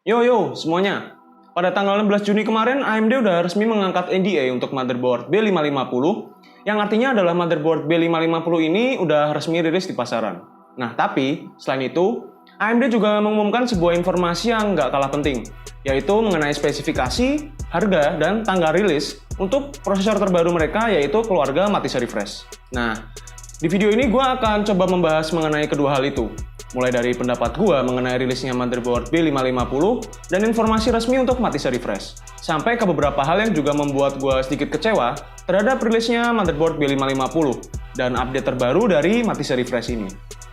Yo semuanya. Pada tanggal 16 Juni kemarin, AMD udah resmi mengangkat NDA untuk motherboard B550, yang artinya adalah motherboard B550 ini udah resmi rilis di pasaran. Nah, tapi selain itu, AMD juga mengumumkan sebuah informasi yang nggak kalah penting, yaitu mengenai spesifikasi, harga, dan tanggal rilis untuk prosesor terbaru mereka, yaitu keluarga Mati seri Fresh. Nah, di video ini gue akan coba membahas mengenai kedua hal itu. Mulai dari pendapat gue mengenai rilisnya motherboard B550 dan informasi resmi untuk Mati seri Fresh, sampai ke beberapa hal yang juga membuat gue sedikit kecewa terhadap rilisnya motherboard B550 dan update terbaru dari Mati seri Fresh ini.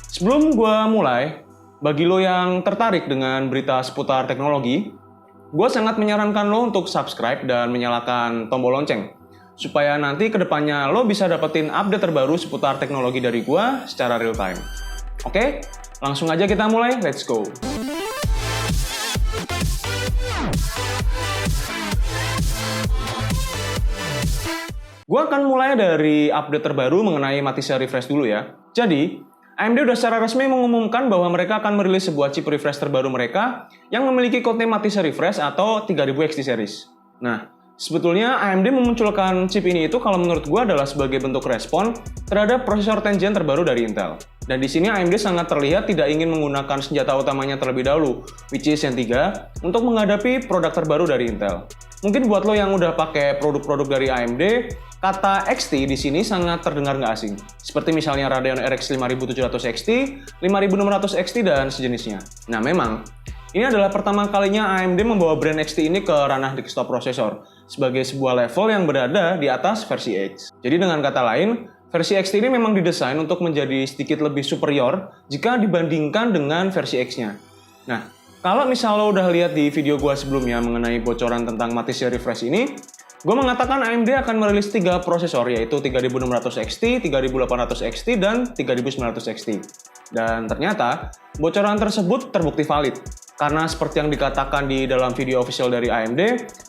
Sebelum gue mulai, bagi lo yang tertarik dengan berita seputar teknologi, gue sangat menyarankan lo untuk subscribe dan menyalakan tombol lonceng, supaya nanti kedepannya lo bisa dapetin update terbaru seputar teknologi dari gue secara real time. Oke? Langsung aja kita mulai, let's go! Gue akan mulai dari update terbaru mengenai Mati seri Fresh dulu ya. Jadi, AMD udah secara resmi mengumumkan bahwa mereka akan merilis sebuah chip refresh terbaru mereka yang memiliki kode Mati seri Fresh atau 3000 XT series. Nah, sebetulnya AMD memunculkan chip ini itu kalau menurut gue adalah sebagai bentuk respon terhadap prosesor 10th Gen terbaru dari Intel. Dan di sini AMD sangat terlihat tidak ingin menggunakan senjata utamanya terlebih dahulu, which is Zen 3, untuk menghadapi produk terbaru dari Intel. Mungkin buat lo yang udah pakai produk-produk dari AMD, kata XT di sini sangat terdengar nggak asing. Seperti misalnya Radeon RX 5700 XT, 5600 XT, dan sejenisnya. Nah memang, ini adalah pertama kalinya AMD membawa brand XT ini ke ranah desktop prosesor, sebagai sebuah level yang berada di atas versi X. Jadi dengan kata lain, versi XT ini memang didesain untuk menjadi sedikit lebih superior jika dibandingkan dengan versi X-nya. Nah, kalau misal lo udah lihat di video gue sebelumnya mengenai bocoran tentang Mati seri Fresh ini, gue mengatakan AMD akan merilis 3 prosesor, yaitu 3600 XT, 3800 XT, dan 3900 XT. Dan ternyata, bocoran tersebut terbukti valid. Karena seperti yang dikatakan di dalam video official dari AMD,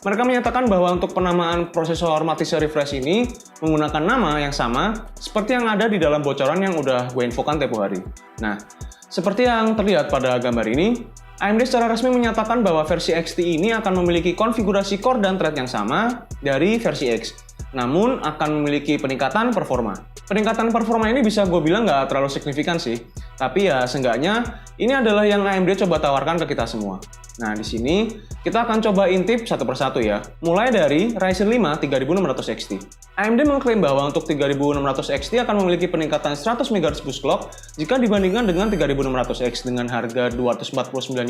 mereka menyatakan bahwa untuk penamaan prosesor Mati seri Fresh ini menggunakan nama yang sama seperti yang ada di dalam bocoran yang udah gue infokan tempo hari. Nah, seperti yang terlihat pada gambar ini, AMD secara resmi menyatakan bahwa versi XT ini akan memiliki konfigurasi core dan thread yang sama dari versi X, namun akan memiliki peningkatan performa. Peningkatan performa ini bisa gue bilang nggak terlalu signifikan sih, tapi ya seenggaknya ini adalah yang AMD coba tawarkan ke kita semua. Nah di sini kita akan coba intip satu persatu ya, mulai dari Ryzen 5 3600 XT. AMD mengklaim bahwa untuk 3600 XT akan memiliki peningkatan 100 MHz boost clock jika dibandingkan dengan 3600X dengan harga $249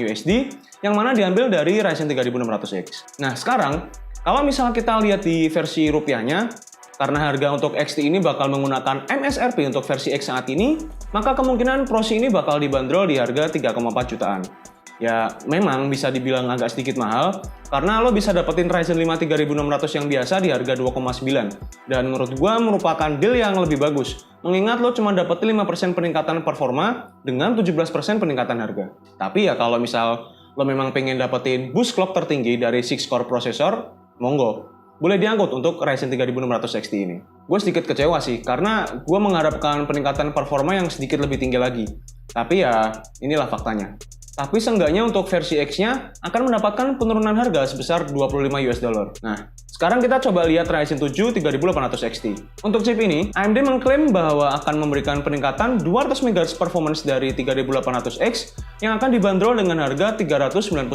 yang mana diambil dari Ryzen 3600X. Nah sekarang, kalau misalnya kita lihat di versi rupiahnya, karena harga untuk XT ini bakal menggunakan MSRP untuk versi X saat ini, maka kemungkinan Prosi ini bakal dibanderol di harga 3,4 jutaan. Ya, memang bisa dibilang agak sedikit mahal, karena lo bisa dapetin Ryzen 5 3600 yang biasa di harga 2,9. Dan menurut gua merupakan deal yang lebih bagus, mengingat lo cuma dapetin 5% peningkatan performa dengan 17% peningkatan harga. Tapi ya kalau misal lo memang pengen dapetin boost clock tertinggi dari 6-core prosesor, monggo. Boleh diangkut untuk Ryzen 3600 XT ini. Gue sedikit kecewa sih, karena gue mengharapkan peningkatan performa yang sedikit lebih tinggi lagi. Tapi ya, inilah faktanya. Tapi seenggaknya untuk versi X-nya akan mendapatkan penurunan harga sebesar $25. Nah, sekarang kita coba lihat Ryzen 7 3800 XT. Untuk chip ini, AMD mengklaim bahwa akan memberikan peningkatan 200 MHz performance dari 3800X yang akan dibanderol dengan harga $399.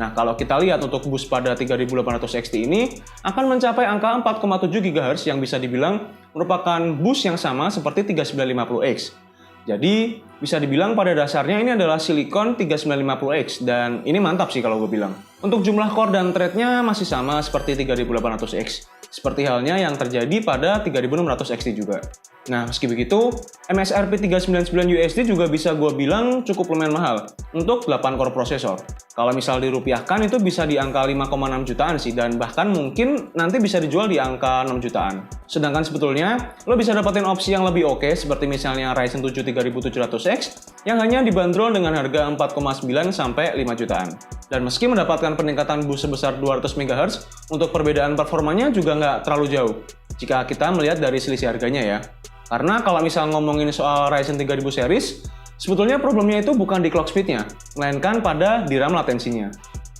Nah, kalau kita lihat untuk boost pada 3800 XT ini akan mencapai angka 4,7 GHz yang bisa dibilang merupakan boost yang sama seperti 3950X. Jadi, bisa dibilang pada dasarnya ini adalah Silicon 3950X dan ini mantap sih kalau gue bilang. Untuk jumlah core dan thread-nya masih sama seperti 3800X. Seperti halnya yang terjadi pada 3600 XT juga. Nah, meski begitu, MSRP $399 juga bisa gue bilang cukup lumayan mahal untuk 8 core prosesor. Kalau misal dirupiahkan itu bisa di angka 5,6 jutaan sih, dan bahkan mungkin nanti bisa dijual di angka 6 jutaan. Sedangkan sebetulnya, lo bisa dapetin opsi yang lebih oke seperti misalnya Ryzen 7 3700X yang hanya dibanderol dengan harga 4,9 sampai 5 jutaan. Dan meski mendapatkan peningkatan boost sebesar 200 MHz, untuk perbedaan performanya juga nggak terlalu jauh jika kita melihat dari selisih harganya ya. Karena kalau misal ngomongin soal Ryzen 3000 series, Sebetulnya problemnya itu bukan di clock speed-nya, melainkan pada DRAM latensinya.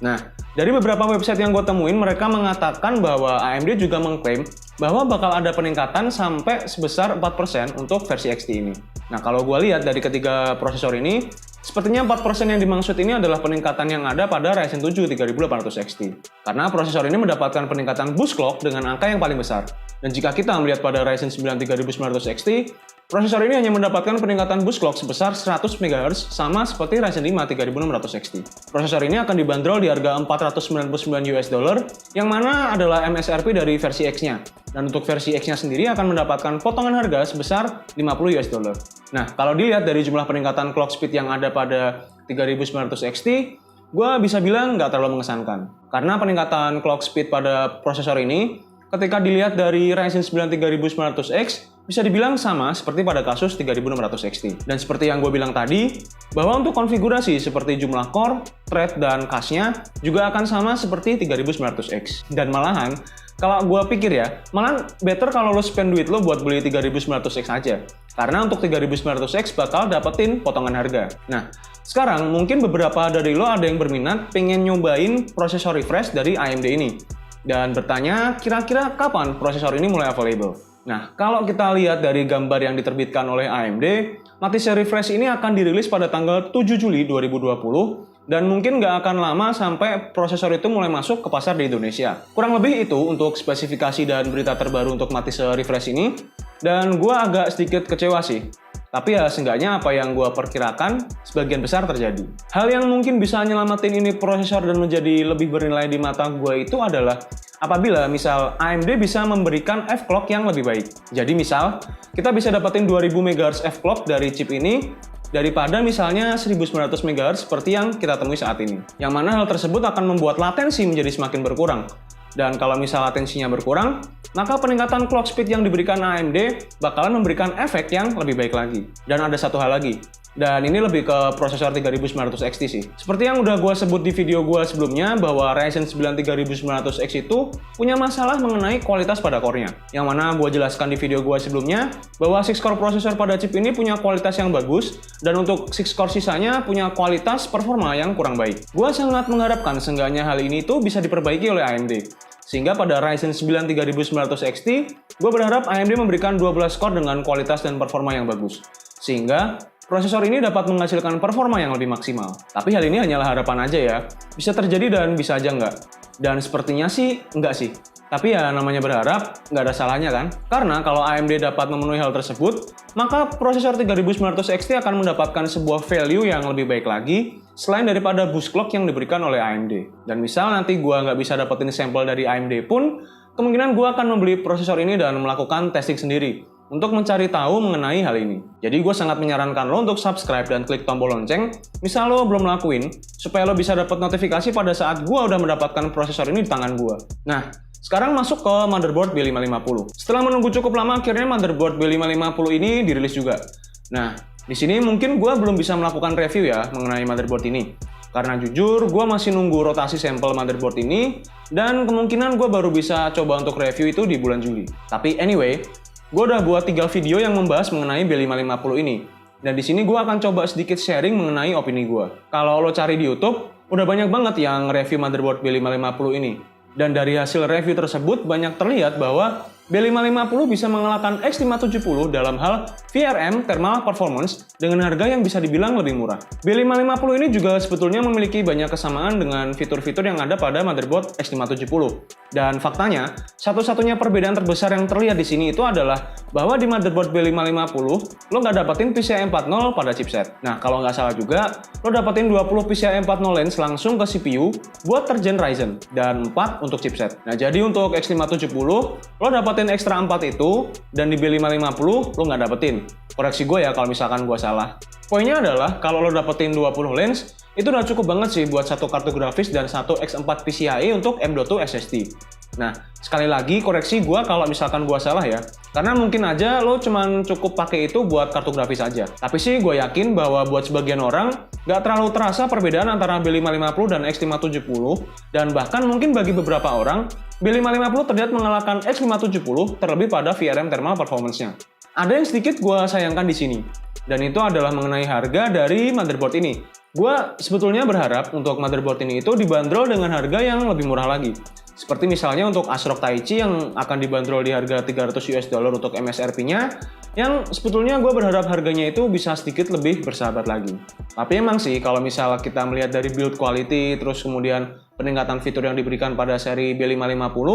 Nah, dari beberapa website yang gue temuin, mereka mengatakan bahwa AMD juga mengklaim bahwa bakal ada peningkatan sampai sebesar 4% untuk versi XT ini. Nah, kalau gue lihat dari ketiga prosesor ini, sepertinya 4% yang dimaksud ini adalah peningkatan yang ada pada Ryzen 7 3800 XT. Karena prosesor ini mendapatkan peningkatan boost clock dengan angka yang paling besar. Dan jika kita melihat pada Ryzen 9 3900 XT, prosesor ini hanya mendapatkan peningkatan boost clock sebesar 100 MHz sama seperti Ryzen 5 3600 XT. Prosesor ini akan dibanderol di harga $499 yang mana adalah MSRP dari versi X-nya. Dan untuk versi X-nya sendiri akan mendapatkan potongan harga sebesar $50. Nah, kalau dilihat dari jumlah peningkatan clock speed yang ada pada 3900 XT, gue bisa bilang nggak terlalu mengesankan. Karena peningkatan clock speed pada prosesor ini, ketika dilihat dari Ryzen 9 3900X, bisa dibilang sama seperti pada kasus 3600 XT. Dan seperti yang gue bilang tadi, bahwa untuk konfigurasi seperti jumlah core, thread, dan cache-nya juga akan sama seperti 3900X. Dan malahan, kalau gue pikir ya, malah better kalau lo spend duit lo buat beli 3900X aja. Karena untuk 3900X bakal dapetin potongan harga. Nah, sekarang mungkin beberapa dari lo ada yang berminat pengen nyobain prosesor refresh dari AMD ini. Dan bertanya, kira-kira kapan prosesor ini mulai available? Nah, kalau kita lihat dari gambar yang diterbitkan oleh AMD, Matisha Refresh ini akan dirilis pada tanggal 7 Juli 2020, dan mungkin nggak akan lama sampai prosesor itu mulai masuk ke pasar di Indonesia. Kurang lebih itu untuk spesifikasi dan berita terbaru untuk Matisha Refresh ini, dan gue agak sedikit kecewa sih. Tapi ya seenggaknya apa yang gue perkirakan sebagian besar terjadi. Hal yang mungkin bisa nyelamatin ini prosesor dan menjadi lebih bernilai di mata gue itu adalah apabila misal AMD bisa memberikan F-Clock yang lebih baik. Jadi misal, kita bisa dapetin 2000 MHz F-Clock dari chip ini daripada misalnya 1900 MHz seperti yang kita temui saat ini. Yang mana hal tersebut akan membuat latensi menjadi semakin berkurang. Dan kalau misal latensinya berkurang, maka peningkatan clock speed yang diberikan AMD bakalan memberikan efek yang lebih baik lagi. Dan ada satu hal lagi, dan ini lebih ke prosesor 3900 XT sih. Seperti yang udah gue sebut di video gue sebelumnya, bahwa Ryzen 9 3900X itu punya masalah mengenai kualitas pada core-nya. Yang mana gue jelaskan di video gue sebelumnya, bahwa 6-core prosesor pada chip ini punya kualitas yang bagus, dan untuk 6-core sisanya punya kualitas performa yang kurang baik. Gue sangat mengharapkan seenggaknya hal ini tuh bisa diperbaiki oleh AMD. Sehingga pada Ryzen 9 3900 XT, gue berharap AMD memberikan 12 core dengan kualitas dan performa yang bagus. Sehingga prosesor ini dapat menghasilkan performa yang lebih maksimal. Tapi hal ini hanyalah harapan aja ya. Bisa terjadi dan bisa aja enggak. Dan sepertinya sih enggak sih. Tapi ya namanya berharap, nggak ada salahnya kan? Karena kalau AMD dapat memenuhi hal tersebut, maka prosesor 3900 XT akan mendapatkan sebuah value yang lebih baik lagi selain daripada boost clock yang diberikan oleh AMD. Dan misal nanti gua nggak bisa dapetin sampel dari AMD pun, kemungkinan gua akan membeli prosesor ini dan melakukan testing sendiri untuk mencari tahu mengenai hal ini. Jadi gue sangat menyarankan lo untuk subscribe dan klik tombol lonceng misal lo belum lakuin, supaya lo bisa dapat notifikasi pada saat gue udah mendapatkan prosesor ini di tangan gue. Nah, sekarang masuk ke motherboard B550. Setelah menunggu cukup lama, akhirnya motherboard B550 ini dirilis juga. Nah, di sini mungkin gue belum bisa melakukan review ya mengenai motherboard ini. Karena jujur, gue masih nunggu rotasi sampel motherboard ini, dan kemungkinan gue baru bisa coba untuk review itu di bulan Juli. Tapi anyway, gue udah buat 3 video yang membahas mengenai B550 ini. Dan di sini gue akan coba sedikit sharing mengenai opini gue. Kalau lo cari di YouTube, udah banyak banget yang review motherboard B550 ini. Dan dari hasil review tersebut banyak terlihat bahwa B550 bisa mengalahkan X570 dalam hal VRM thermal performance dengan harga yang bisa dibilang lebih murah. B550 ini juga sebetulnya memiliki banyak kesamaan dengan fitur-fitur yang ada pada motherboard X570. Dan faktanya, satu-satunya perbedaan terbesar yang terlihat di sini itu adalah bahwa di motherboard B550 lo nggak dapetin PCIe 4.0 pada chipset. Nah, kalau nggak salah juga, lo dapetin 20 PCIe 4.0 lanes langsung ke CPU buat third-gen Ryzen dan 4 untuk chipset. Nah, jadi untuk X570 lo dapetin ekstra 4 itu, dan di B550 lo nggak dapetin. Koreksi gue ya kalau misalkan gue salah. Poinnya adalah kalau lo dapetin 20 lanes, itu udah cukup banget sih buat satu kartu grafis dan satu X4 PCIe untuk M.2 SSD. Nah, sekali lagi koreksi gue kalau misalkan gue salah ya. Karena mungkin aja lo cuman cukup pakai itu buat kartu grafis aja. Tapi sih gue yakin bahwa buat sebagian orang, nggak terlalu terasa perbedaan antara B550 dan X570. Dan bahkan mungkin bagi beberapa orang, B550 terlihat mengalahkan X570 terlebih pada VRM thermal performance-nya. Ada yang sedikit gue sayangkan di sini. dan itu adalah mengenai harga dari motherboard ini. Gua sebetulnya berharap untuk motherboard ini itu dibanderol dengan harga yang lebih murah lagi. Seperti misalnya untuk ASRock Taichi yang akan dibanderol di harga $300 untuk MSRP-nya, yang sebetulnya gue berharap harganya itu bisa sedikit lebih bersahabat lagi. Tapi emang sih kalau misal kita melihat dari build quality, terus kemudian peningkatan fitur yang diberikan pada seri B550,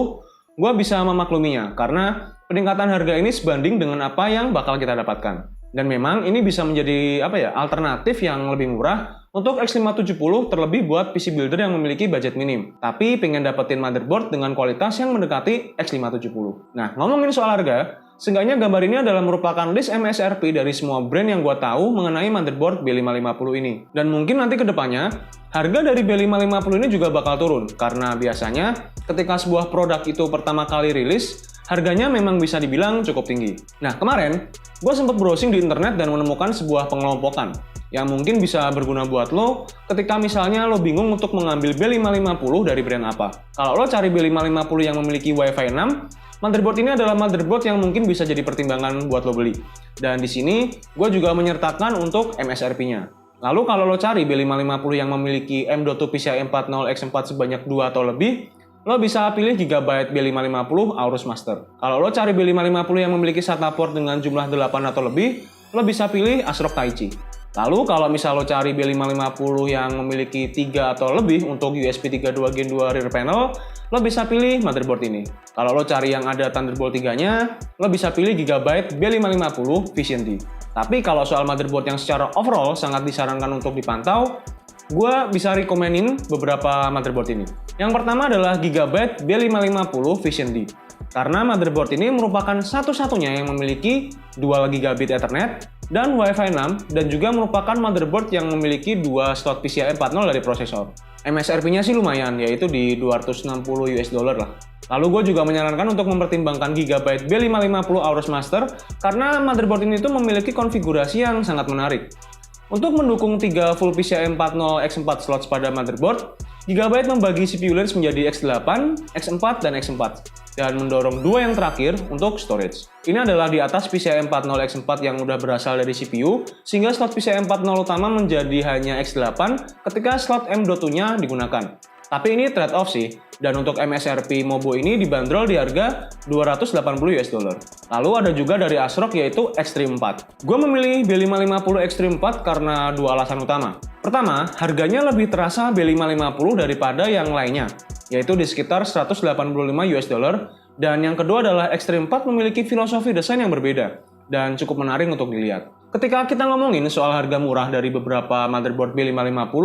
gue bisa memakluminya karena peningkatan harga ini sebanding dengan apa yang bakal kita dapatkan. Dan memang ini bisa menjadi alternatif yang lebih murah untuk X570 terlebih buat PC builder yang memiliki budget minim, tapi pengen dapetin motherboard dengan kualitas yang mendekati X570. Nah, ngomongin soal harga, seenggaknya gambar ini adalah merupakan list MSRP dari semua brand yang gue tahu mengenai motherboard B550 ini. Dan mungkin nanti ke depannya, harga dari B550 ini juga bakal turun, karena biasanya ketika sebuah produk itu pertama kali rilis, harganya memang bisa dibilang cukup tinggi. Nah, kemarin, gue sempat browsing di internet dan menemukan sebuah pengelompokan yang mungkin bisa berguna buat lo ketika misalnya lo bingung untuk mengambil B550 dari brand apa. Kalau lo cari B550 yang memiliki Wi-Fi 6, motherboard ini adalah motherboard yang mungkin bisa jadi pertimbangan buat lo beli. Dan di sini, gue juga menyertakan untuk MSRP-nya. Lalu kalau lo cari B550 yang memiliki M.2 PCIe 4.0 X4 sebanyak 2 atau lebih, lo bisa pilih Gigabyte B550 Aorus Master. Kalau lo cari B550 yang memiliki SATA port dengan jumlah 8 atau lebih, lo bisa pilih ASRock Taichi. Lalu kalau misal lo cari B550 yang memiliki 3 atau lebih untuk USB 3.2 Gen 2 rear panel, lo bisa pilih motherboard ini. Kalau lo cari yang ada Thunderbolt 3-nya, lo bisa pilih Gigabyte B550 Vision D. Tapi kalau soal motherboard yang secara overall sangat disarankan untuk dipantau, gue bisa rekomenin beberapa motherboard ini. Yang pertama adalah Gigabyte B550 Vision D. Karena motherboard ini merupakan satu-satunya yang memiliki Dual Gigabit Ethernet dan Wi-Fi 6 dan juga merupakan motherboard yang memiliki 2 slot PCIe 4.0 dari prosesor. MSRP-nya sih lumayan, yaitu di $260 lah. Lalu gue juga menyarankan untuk mempertimbangkan Gigabyte B550 Aorus Master karena motherboard ini tuh memiliki konfigurasi yang sangat menarik. Untuk mendukung 3 full PCIe 4.0 X4 slots pada motherboard, Gigabyte membagi CPU lanes menjadi X8, X4, dan X4, dan mendorong 2 yang terakhir untuk storage. Ini adalah di atas PCIe 4.0 X4 yang udah berasal dari CPU, sehingga slot PCIe 4.0 utama menjadi hanya X8 ketika slot M.2-nya digunakan. Tapi ini trade-off sih, dan untuk MSRP Mobo ini dibanderol di harga $280. Lalu ada juga dari ASRock yaitu Extreme 4. Gue memilih B550 Extreme 4 karena 2 alasan utama. Pertama, harganya lebih terasa B550 daripada yang lainnya, yaitu di sekitar $185. Dan yang kedua adalah Extreme 4 memiliki filosofi desain yang berbeda, dan cukup menarik untuk dilihat. Ketika kita ngomongin soal harga murah dari beberapa motherboard B550,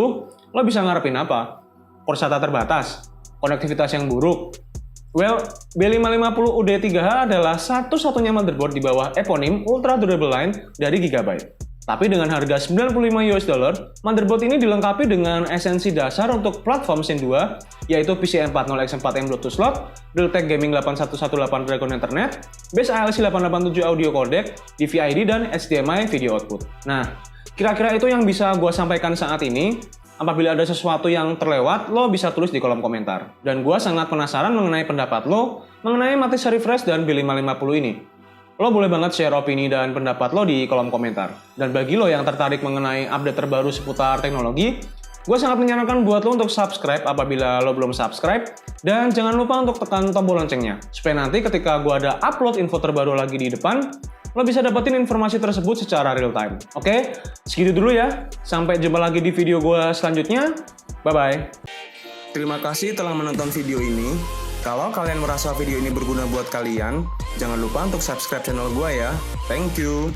lo bisa ngarepin apa? Port SATA terbatas, konektivitas yang buruk. Well, B550 UD3H adalah satu-satunya motherboard di bawah eponim Ultra Durable Line dari Gigabyte. Tapi dengan harga $95, motherboard ini dilengkapi dengan esensi dasar untuk platform Zen 2, yaitu PCIe 4.0 X4 M.2 slot, Realtek Gaming 8118 Dragon Ethernet, Base ALC 887 audio codec, DVI-D, dan HDMI video output. Nah, kira-kira itu yang bisa gue sampaikan saat ini. Apabila ada sesuatu yang terlewat, lo bisa tulis di kolom komentar. Dan gue sangat penasaran mengenai pendapat lo mengenai Matisha Refresh dan B550 ini. Lo boleh banget share opini dan pendapat lo di kolom komentar. Dan bagi lo yang tertarik mengenai update terbaru seputar teknologi, gue sangat menyarankan buat lo untuk subscribe apabila lo belum subscribe. Dan jangan lupa untuk tekan tombol loncengnya, supaya nanti ketika gue ada upload info terbaru lagi di depan, lo bisa dapetin informasi tersebut secara real time. Oke, segitu dulu ya. Sampai jumpa lagi di video gue selanjutnya. Bye-bye. Terima kasih telah menonton video ini. Kalau kalian merasa video ini berguna buat kalian, jangan lupa untuk subscribe channel gue ya. Thank you.